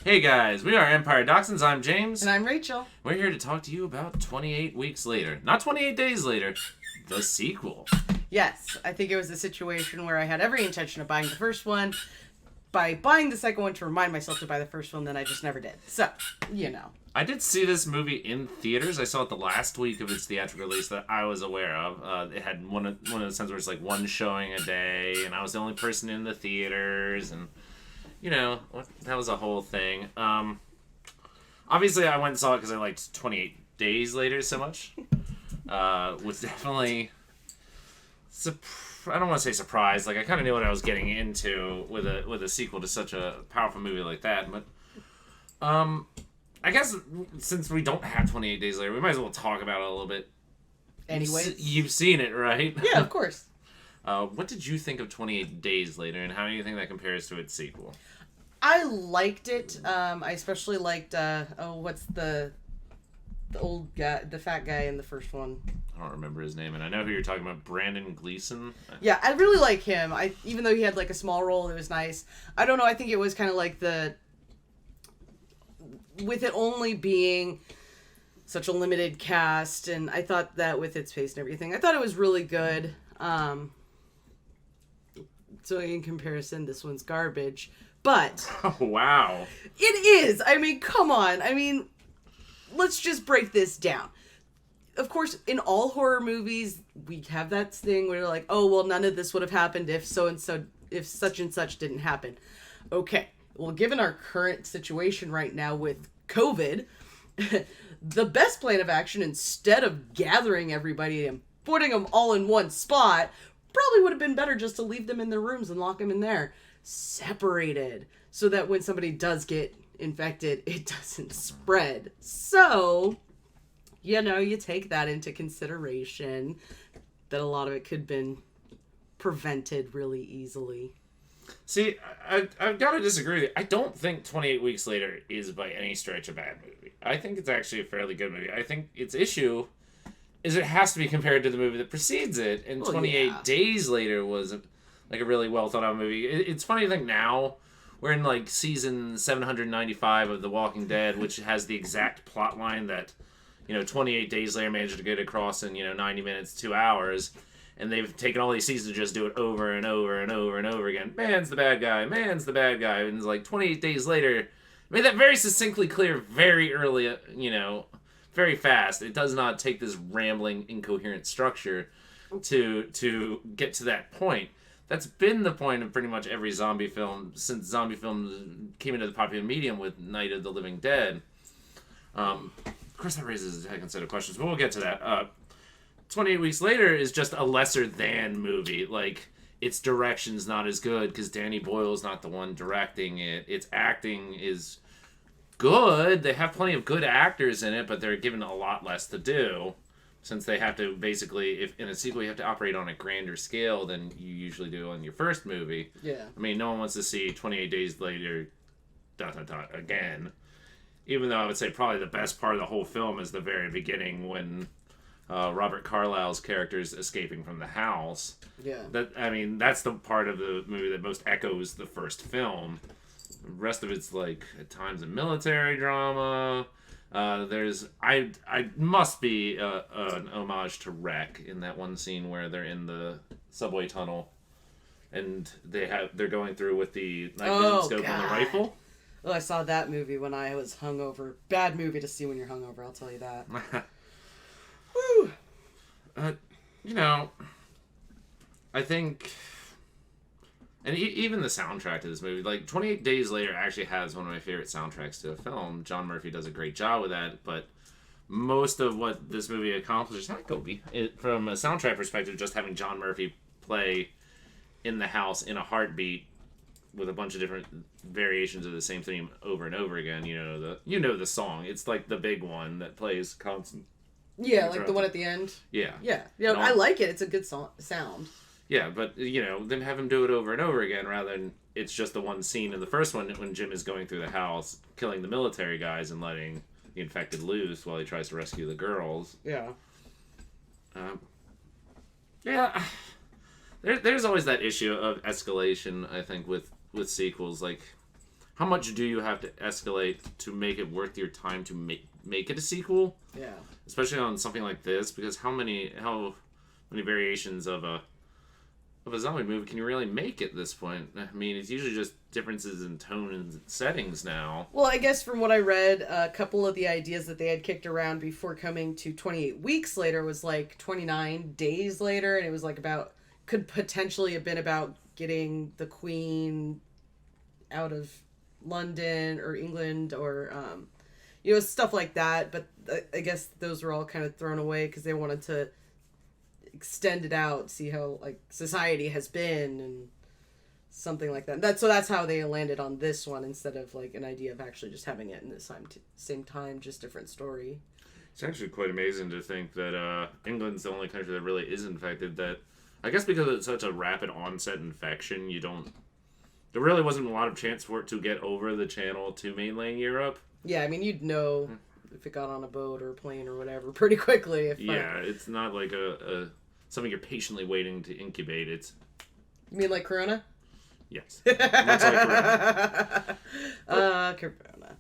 Hey guys, we are Empire Dachshunds. I'm James. And I'm Rachel. We're here to talk to you about 28 Weeks Later. Not 28 Days Later, the sequel. Yes, I think it was a situation where I had every intention of buying the first one. By buying the second one to remind myself to buy the first one, then I just never did. So, you know. I did see this movie in theaters. I saw it the last week of its theatrical release that I was aware of. It had one of the times where it's like one showing a day, and I was the only person in the theaters, and that was a whole thing. Obviously, I went and saw it because I liked 28 Days Later so much. Was definitely I don't want to say surprised. Like, I kind of knew what I was getting into with a sequel to such a powerful movie like that. But I guess since we don't have 28 Days Later, we might as well talk about it a little bit. Anyways. You've seen it, right? Yeah, of course. What did you think of 28 Days Later, and how do you think that compares to its sequel? I liked it. I especially liked, what's the old guy, the fat guy in the first one? I don't remember his name, and I know who you're talking about, Brandon Gleeson. Yeah, I really like him. Even though he had like a small role, it was nice. I don't know, I think it was kind of like with it only being such a limited cast, and I thought that with its pace and everything, I thought it was really good. So in comparison, this one's garbage. But... Oh, wow. It is! I mean, come on. I mean, let's just break this down. Of course, in all horror movies, we have that thing where you're like, oh, well, none of this would have happened if if such and such didn't happen. Okay. Well, given our current situation right now with COVID, the best plan of action, instead of gathering everybody and putting them all in one spot, probably would have been better just to leave them in their rooms and lock them in there, separated, so that when somebody does get infected, it doesn't spread. So, you take that into consideration, that a lot of it could have been prevented really easily. See, I've got to disagree with you. I don't think 28 Weeks Later is by any stretch a bad movie. I think it's actually a fairly good movie. I think its issue is it has to be compared to the movie that precedes it, and 28 Days Later was like a really well thought out movie. It's funny to think now we're in like season 795 of The Walking Dead, which has the exact plot line that 28 Days Later managed to get across in 90 minutes, 2 hours. And they've taken all these seasons to just do it over and over and over and over again. Man's the bad guy. Man's the bad guy. And it's like 28 Days Later made that very succinctly clear very early, very fast. It does not take this rambling, incoherent structure to get to that point. That's been the point of pretty much every zombie film since zombie films came into the popular medium with Night of the Living Dead. Of course, that raises a second set of questions, but we'll get to that. 28 Weeks Later is just a lesser than movie. Like, its direction's not as good because Danny Boyle's not the one directing it. Its acting is good. They have plenty of good actors in it, but they're given a lot less to do, since they have to basically, if in a sequel you have to operate on a grander scale than you usually do on your first movie. Yeah. I mean, no one wants to see 28 Days Later again. Even though I would say probably the best part of the whole film is the very beginning when Robert Carlyle's character is escaping from the house. Yeah. That's the part of the movie that most echoes the first film. The rest of it's like at times a military drama. I must be an homage to Wreck in that one scene where they're in the subway tunnel and they're going through with the night vision scope and the rifle. Oh, I saw that movie when I was hungover. Bad movie to see when you're hungover, I'll tell you that. Woo! I think, and even the soundtrack to this movie, like 28 Days Later actually has one of my favorite soundtracks to a film. John Murphy does a great job with that, but most of what this movie accomplishes, from a soundtrack perspective, just having John Murphy play in the house in a heartbeat with a bunch of different variations of the same theme over and over again. The song. It's like the big one that plays constant. Yeah, like the one at the end. Yeah. Yeah. I like it. It's a good sound. Yeah, but, then have him do it over and over again rather than it's just the one scene in the first one when Jim is going through the house, killing the military guys and letting the infected loose while he tries to rescue the girls. Yeah. There's always that issue of escalation, I think, with sequels. Like, how much do you have to escalate to make it worth your time to make it a sequel? Yeah. Especially on something like this, because how many variations of a zombie movie can you really make at this point? I mean, it's usually just differences in tone and settings now. Well, I guess from what I read, a couple of the ideas that they had kicked around before coming to 28 weeks later was like 29 days later, and it was like could potentially have been about getting the Queen out of London or England or stuff like that. But I guess those were all kind of thrown away because they wanted to extend it out, see how like society has been and something like that. That's how they landed on this one instead of like an idea of actually just having it in the same time, just different story. It's actually quite amazing to think that England's the only country that really is infected. That I guess because it's such a rapid onset infection, there really wasn't a lot of chance for it to get over the channel to mainland Europe. Yeah, I mean, you'd know if it got on a boat or a plane or whatever pretty quickly. It's not like a something you're patiently waiting to incubate. You mean like Corona? Yes. Much like Corona. Corona.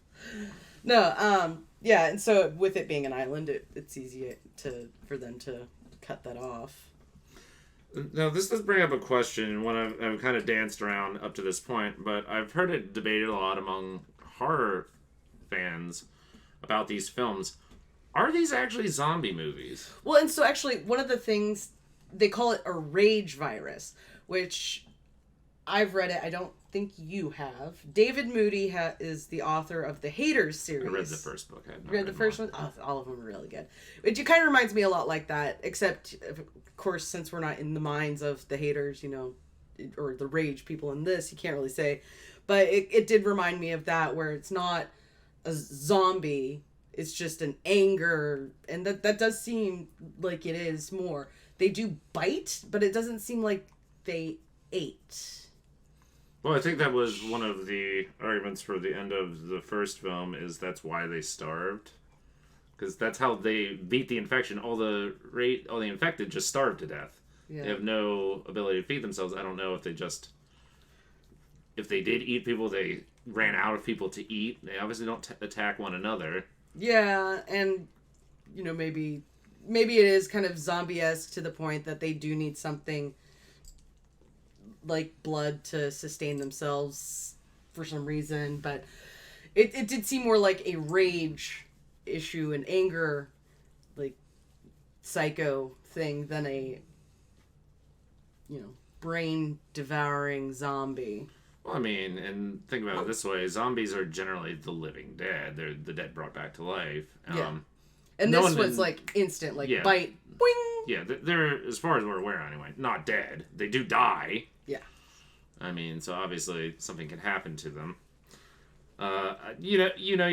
No, yeah, and so with it being an island, it's easy for them to cut that off. Now, this does bring up a question, one I've kind of danced around up to this point, but I've heard it debated a lot among horror fans about these films. Are these actually zombie movies? Well, and so actually, one of the things, they call it a rage virus, which I've read it. I don't think you have. David Moody is the author of the Haters series. I read the first book. I read the first one? Oh, all of them are really good. It kind of reminds me a lot like that, except, of course, since we're not in the minds of the haters, or the rage people in this, you can't really say. But it did remind me of that, where it's not a zombie, it's just an anger, and that does seem like it is more. They do bite, but it doesn't seem like they ate. Well, I think that was one of the arguments for the end of the first film, is that's why they starved. Because that's how they beat the infection. All the infected just starved to death. Yeah. They have no ability to feed themselves. I don't know if they did eat people, they ran out of people to eat. They obviously don't attack one another. Yeah, and, maybe it is kind of zombie-esque to the point that they do need something like blood to sustain themselves for some reason, but it did seem more like a rage issue, an anger, like, psycho thing than a, brain-devouring zombie. Well, I mean, and think about it this way. Zombies are generally the living dead. They're the dead brought back to life. Yeah. And this was, like, instant, like, bite, boing! Yeah, they're, as far as we're aware anyway, not dead. They do die. Yeah. I mean, so obviously something can happen to them. You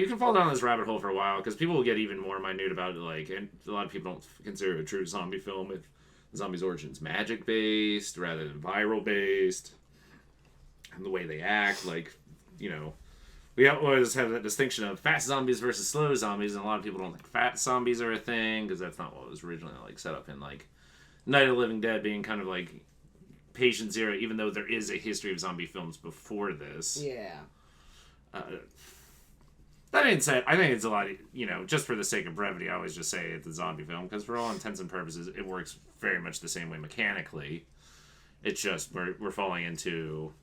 can fall down this rabbit hole for a while, because people will get even more minute about it, like, and a lot of people don't consider it a true zombie film if the zombie's origin's magic-based rather than viral-based. And the way they act, like, we always have that distinction of fast zombies versus slow zombies, and a lot of people don't think fat zombies are a thing, because that's not what was originally, like, set up in, like, Night of the Living Dead being kind of, like, patient zero, even though there is a history of zombie films before this. Yeah. That being said, I think it's a lot, just for the sake of brevity, I always just say it's a zombie film, because for all intents and purposes, it works very much the same way mechanically. It's just, we're falling into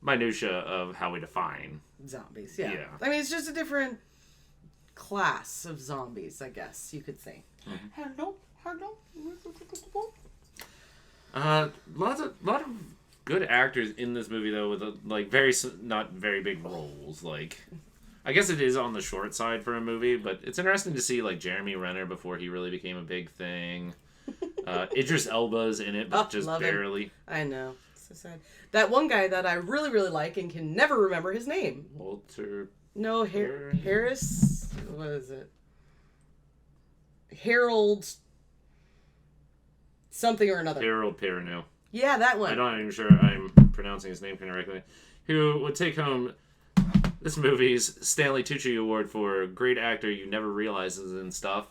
minutia of how we define zombies. Yeah. I mean, it's just a different class of zombies, I guess you could say. Mm-hmm. Lot of good actors in this movie, though, with not very big roles. Like, I guess it is on the short side for a movie, but it's interesting to see, like, Jeremy Renner before he really became a big thing. Idris Elba's in it, but just barely. Him. I know. So sad. That one guy that I really, really like and can never remember his name. Walter. No, Harris. What is it? Harold. Something or another. Harold Perrineau. Yeah, that one. I'm not even sure I'm pronouncing his name correctly. Who would take home this movie's Stanley Tucci Award for great actor you never realize is in stuff.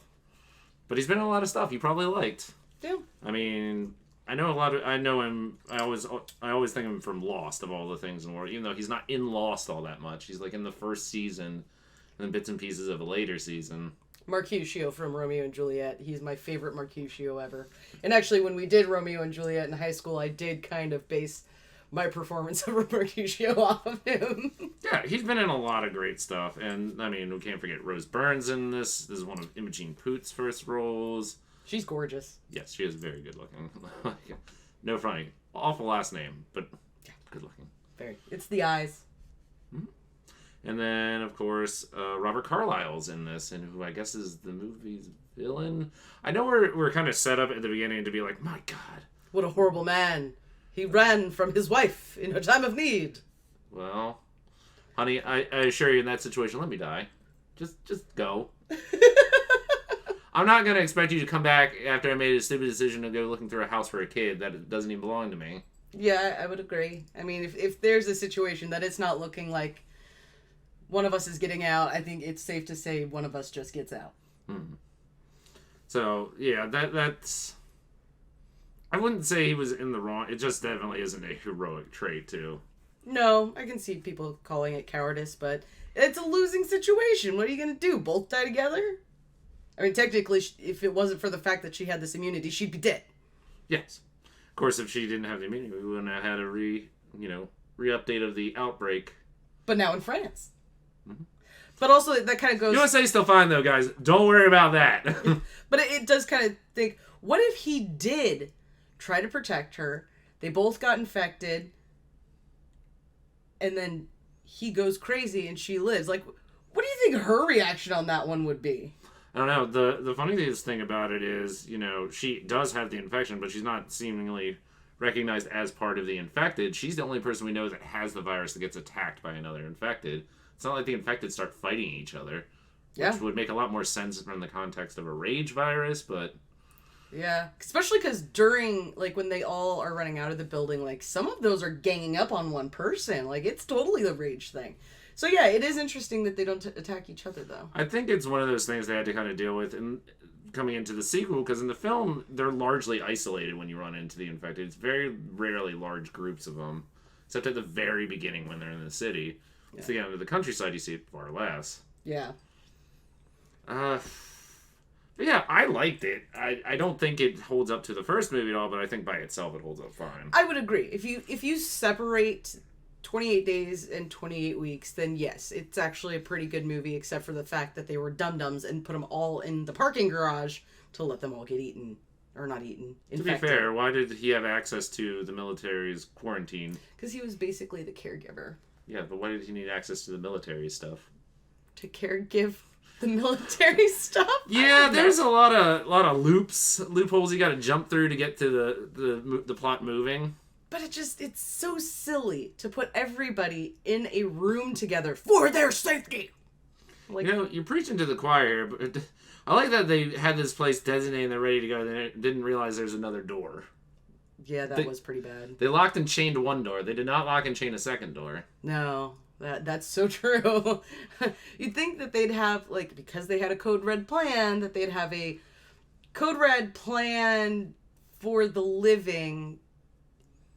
But he's been in a lot of stuff you probably liked. Yeah. I mean, I know him. I always think of him from Lost, of all the things in the world. Even though he's not in Lost all that much, he's like in the first season, and then bits and pieces of a later season. Mercutio from Romeo and Juliet. He's my favorite Mercutio ever. And actually, when we did Romeo and Juliet in high school, I did kind of base my performance of Mercutio off of him. Yeah, he's been in a lot of great stuff, and I mean, we can't forget Rose Byrne's in this. This is one of Imogen Poots' first roles. She's gorgeous. Yes, she is very good looking. No funny, awful last name, but good looking. Very. It's the eyes. And then, of course, Robert Carlyle's in this, and who I guess is the movie's villain. I know we're kind of set up at the beginning to be like, my God, what a horrible man. He ran from his wife in her time of need. Well, honey, I assure you, in that situation, let me die. Just go. I'm not going to expect you to come back after I made a stupid decision to go looking through a house for a kid that doesn't even belong to me. Yeah, I would agree. I mean, if there's a situation that it's not looking like one of us is getting out, I think it's safe to say one of us just gets out. So, yeah, that's... I wouldn't say he was in the wrong. It just definitely isn't a heroic trait, too. No, I can see people calling it cowardice, but it's a losing situation. What are you going to do? Both die together? I mean, technically, if it wasn't for the fact that she had this immunity, she'd be dead. Yes. Of course, if she didn't have the immunity, we wouldn't have had a re-update of the outbreak. But now in France. But also, that kind of goes... USA's still fine, though, guys. Don't worry about that. But it does kind of think, what if he did try to protect her, they both got infected, and then he goes crazy and she lives? Like, what do you think her reaction on that one would be? I don't know. The funniest thing about it is, she does have the infection, but she's not seemingly recognized as part of the infected. She's the only person we know that has the virus that gets attacked by another infected. It's not like the infected start fighting each other. Yeah. Which would make a lot more sense from the context of a rage virus, but... Yeah. Especially because during, when they all are running out of the building, some of those are ganging up on one person. It's totally the rage thing. So, yeah, it is interesting that they don't attack each other, though. I think it's one of those things they had to kind of deal with in coming into the sequel, because in the film, they're largely isolated when you run into the infected. It's very rarely large groups of them, except at the very beginning when they're in the city. Yeah. It's the end of the countryside, you see it far less. Yeah. But yeah, I liked it. I don't think it holds up to the first movie at all, but I think by itself it holds up fine. I would agree. If you separate 28 days and 28 weeks, then yes, it's actually a pretty good movie, except for the fact that they were dum-dums and put them all in the parking garage to let them all get eaten. Or not eaten. Infected. To be fair, why did he have access to the military's quarantine? Because he was basically the caregiver. Yeah, but why did he need access to the military stuff? To caregive the military stuff? Yeah, there's a lot of loopholes you got to jump through to get to the plot moving. But it's so silly to put everybody in a room together for their safety. You're preaching to the choir, but I like that they had this place designated and they're ready to go. They didn't realize there's another door. Yeah, that was pretty bad. They locked and chained one door. They did not lock and chain a second door. No, that's so true. You'd think that they'd have, because they had a Code Red plan, that they'd have a Code Red plan for the living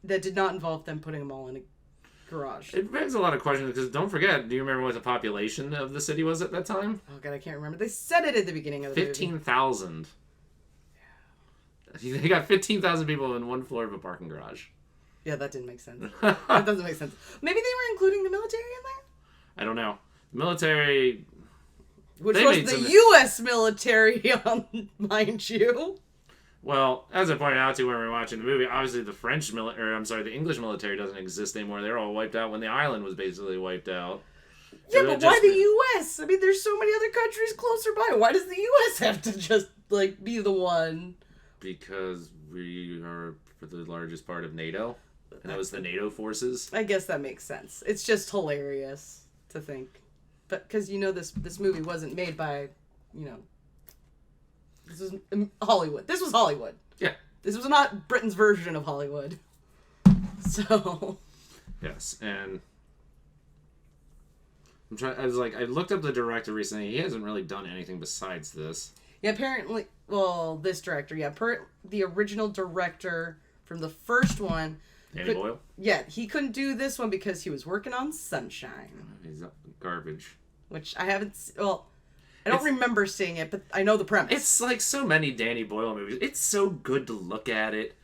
that did not involve them putting them all in a garage. It begs a lot of questions, because don't forget, do you remember what the population of the city was at that time? Oh, God, I can't remember. They said it at the beginning of the 15,000. Yeah. They got 15,000 people in one floor of a parking garage. Yeah, that didn't make sense. That doesn't make sense. Maybe they were including the military in there? I don't know. The military... Which was the U.S. military, mind you. Well, as I pointed out to when we were watching the movie, obviously the English military doesn't exist anymore. They're all wiped out when the island was basically wiped out. Yeah, but why the U.S.? I mean, there's so many other countries closer by. Why does the U.S. have to just, be the one? Because we are for the largest part of NATO, and that was the NATO forces. I guess that makes sense. It's just hilarious to think. But, because, this movie wasn't made by, this was Hollywood. This was Hollywood. Yeah. This was not Britain's version of Hollywood. So. Yes, and I looked up the director recently. He hasn't really done anything besides this. Yeah, apparently, this director, the original director from the first one. Danny Boyle? Yeah, he couldn't do this one because he was working on Sunshine. He's garbage. Which I haven't... I don't remember seeing it, but I know the premise. It's like so many Danny Boyle movies. It's so good to look at it,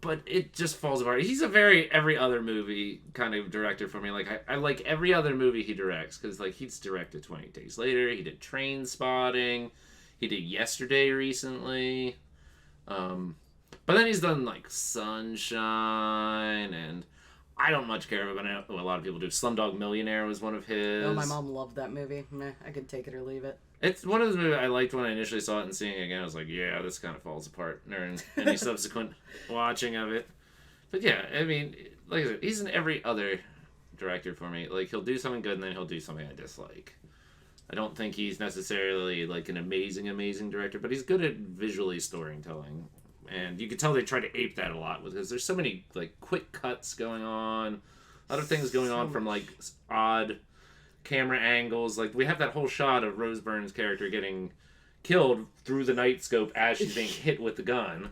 but it just falls apart. He's a very every other movie kind of director for me. Like, I like every other movie he directs, because, like, he's directed 28 Days Later, he did Train Spotting, he did Yesterday recently, but then he's done, like, Sunshine, and I don't much care about it. A lot of people do. Slumdog Millionaire was one of his. Oh, my mom loved that movie. Meh, I could take it or leave it. It's one of those movies I liked when I initially saw it, and seeing it again, I was like, yeah, this kind of falls apart during any subsequent watching of it. But yeah, I mean, like I said, he's in every other director for me. Like, he'll do something good, and then he'll do something I dislike. I don't think he's necessarily, like, an amazing director, but he's good at visually storytelling. And you can tell they try to ape that a lot, because there's so many, like, quick cuts going on. A lot of things going on from, like, odd camera angles. Like, we have that whole shot of Rose Byrne's character getting killed through the night scope as she's being hit with the gun.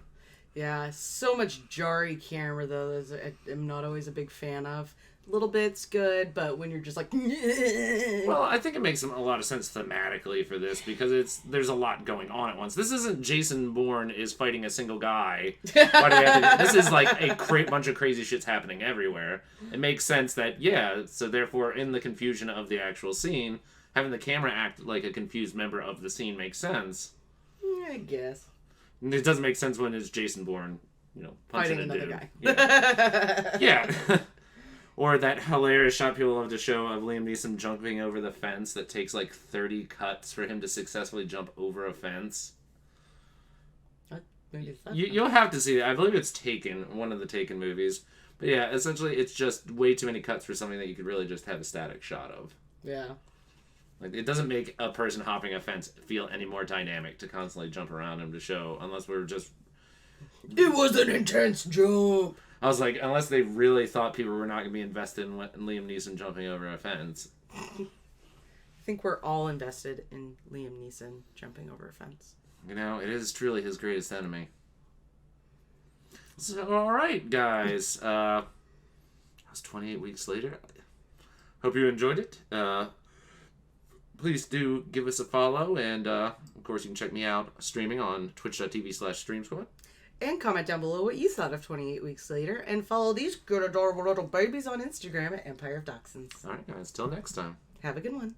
Yeah, so much jarry camera, though, I'm not always a big fan of. Little bit's good, but when you're just like... Well, I think it makes a lot of sense thematically for this, because there's a lot going on at once. This isn't Jason Bourne is fighting a single guy. This is like a bunch of crazy shit's happening everywhere. It makes sense that, yeah, so therefore in the confusion of the actual scene, having the camera act like a confused member of the scene makes sense. I guess. And it doesn't make sense when it's Jason Bourne, punching fighting another guy. Yeah. Or that hilarious shot people love to show of Liam Neeson jumping over the fence that takes like 30 cuts for him to successfully jump over a fence. What? You'll have to see it. I believe it's Taken, one of the Taken movies. But yeah, essentially it's just way too many cuts for something that you could really just have a static shot of. Yeah. Like, it doesn't make a person hopping a fence feel any more dynamic to constantly jump around him to show, unless we're just... It was an intense jump! I was like, unless they really thought people were not going to be invested in Liam Neeson jumping over a fence. I think we're all invested in Liam Neeson jumping over a fence. It is truly his greatest enemy. So, alright, guys. That was 28 weeks later. Hope you enjoyed it. Please do give us a follow, and of course you can check me out streaming on twitch.tv/streamsquad. And comment down below what you thought of 28 Weeks Later. And follow these good, adorable little babies on Instagram at Empire of Dachshunds. Alright, guys. Till next time. Have a good one.